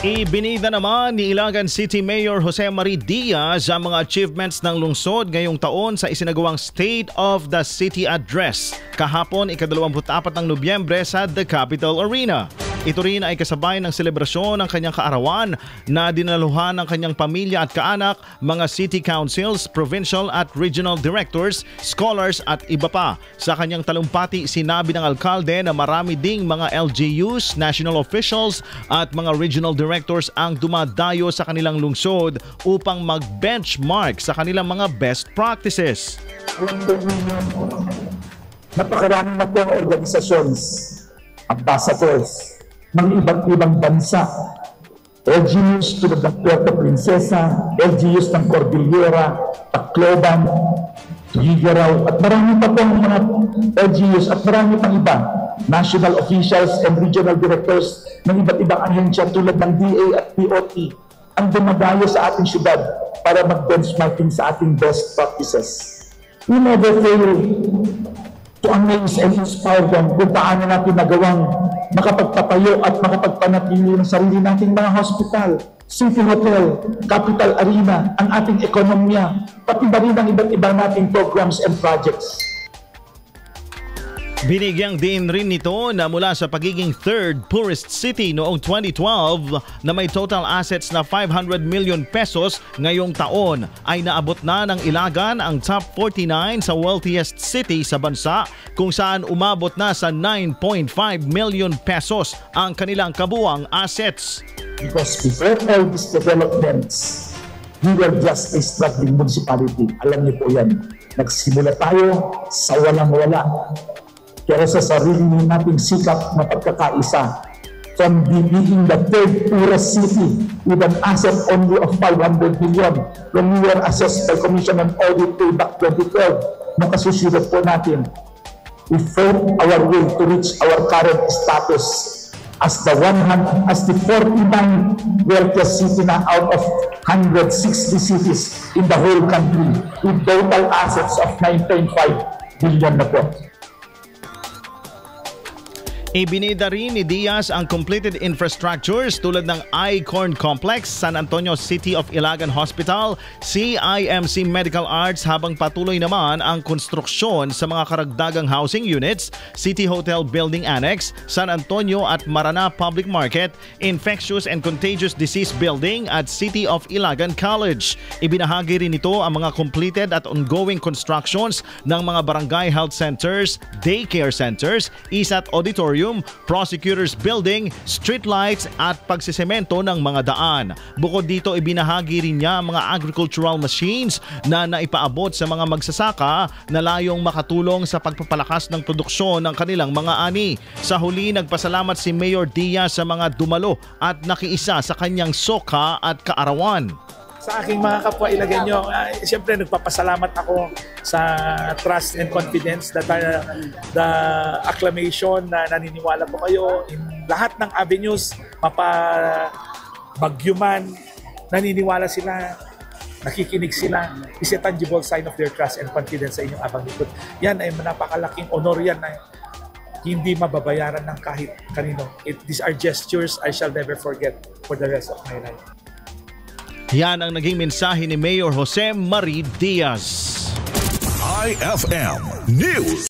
Ibinida naman ni Ilagan City Mayor Jose Marie Diaz ang mga achievements ng lungsod ngayong taon sa isinagawang State of the City Address kahapon ika-24 ng Nobyembre sa The Capitol Arena. Ito rin ay kasabay ng selebrasyon ng kanyang kaarawan na dinaluhan ng kanyang pamilya at kaanak, mga city councils, provincial at regional directors, scholars at iba pa. Sa kanyang talumpati, sinabi ng alkalde na marami ding mga LGUs, national officials at mga regional directors ang dumadayo sa kanilang lungsod upang mag-benchmark sa kanilang mga best practices. Napakarami na po ang organisations, ambassadors, mga ibang bansa, LGUs tulad ng Puerto Princesa, LGUs ng Cordillera, Tacloban, Tuguegarao, at marami pa pong mga LGUs at marami pang iba, national officials and regional directors ng iba't ibang ahensya tulad ng DA at POT ang dumadayo sa ating syudad para mag-benchmarking sa ating best practices. We never fail to amaze and inspire them kung paano natin nagawang makapagpatayo at makapagpanatili ng sarili nating mga hospital, city hotel, capital arena, ang ating ekonomiya, pati ba rin ang iba't ibang nating programs and projects. Binigyang din rin nito na mula sa pagiging third poorest city noong 2012 na may total assets na 500 million pesos ngayong taon ay naabot na ng Ilagan ang top 49 sa wealthiest city sa bansa kung saan umabot na sa 9.5 million pesos ang kanilang kabuuang assets. Because before all these developments, we were just a struggling municipality. Alam niyo po yan. Nagsimula tayo sa walang-wala. Kaya sa sarili nating sikap na pagkakaisa, from being the third poorest city with an asset only of 500 million when we were assessed by Commission on Audit way back 2012, nakasusunod po natin, we fought our way to reach our current status as the 49 wealthiest city na out of 160 cities in the whole country with total assets of 9.5 billion na po. Ibinida rin ni Diaz ang completed infrastructures tulad ng I-Corn Complex, San Antonio City of Ilagan Hospital, CIMC Medical Arts habang patuloy naman ang konstruksyon sa mga karagdagang housing units, City Hotel Building Annex, San Antonio at Marana Public Market, Infectious and Contagious Disease Building at City of Ilagan College. Ibinahagi rin ito ang mga completed at ongoing constructions ng mga barangay health centers, daycare centers, ISAT Auditorium, Prosecutors Building, streetlights at pagsisemento ng mga daan. Bukod dito, ibinahagi rin niya mga agricultural machines na naipaabot sa mga magsasaka na layong makatulong sa pagpapalakas ng produksyon ng kanilang mga ani. Sa huli, nagpasalamat si Mayor Diaz sa mga dumalo at nakiisa sa kanyang soka at kaarawan. Sa aking mga kapwa Ilaganyo, siyempre nagpapasalamat ako sa trust and confidence that the acclamation na naniniwala po kayo in lahat ng avenues, mapabagyo man, naniniwala sila, nakikinig sila, is a tangible sign of their trust and confidence sa inyong abang likod. Yan ay napakalaking honor yan na hindi mababayaran ng kahit kanino. These are gestures I shall never forget for the rest of my life. Yan ang naging mensahe ni Mayor Jose Marie Diaz. IFM News.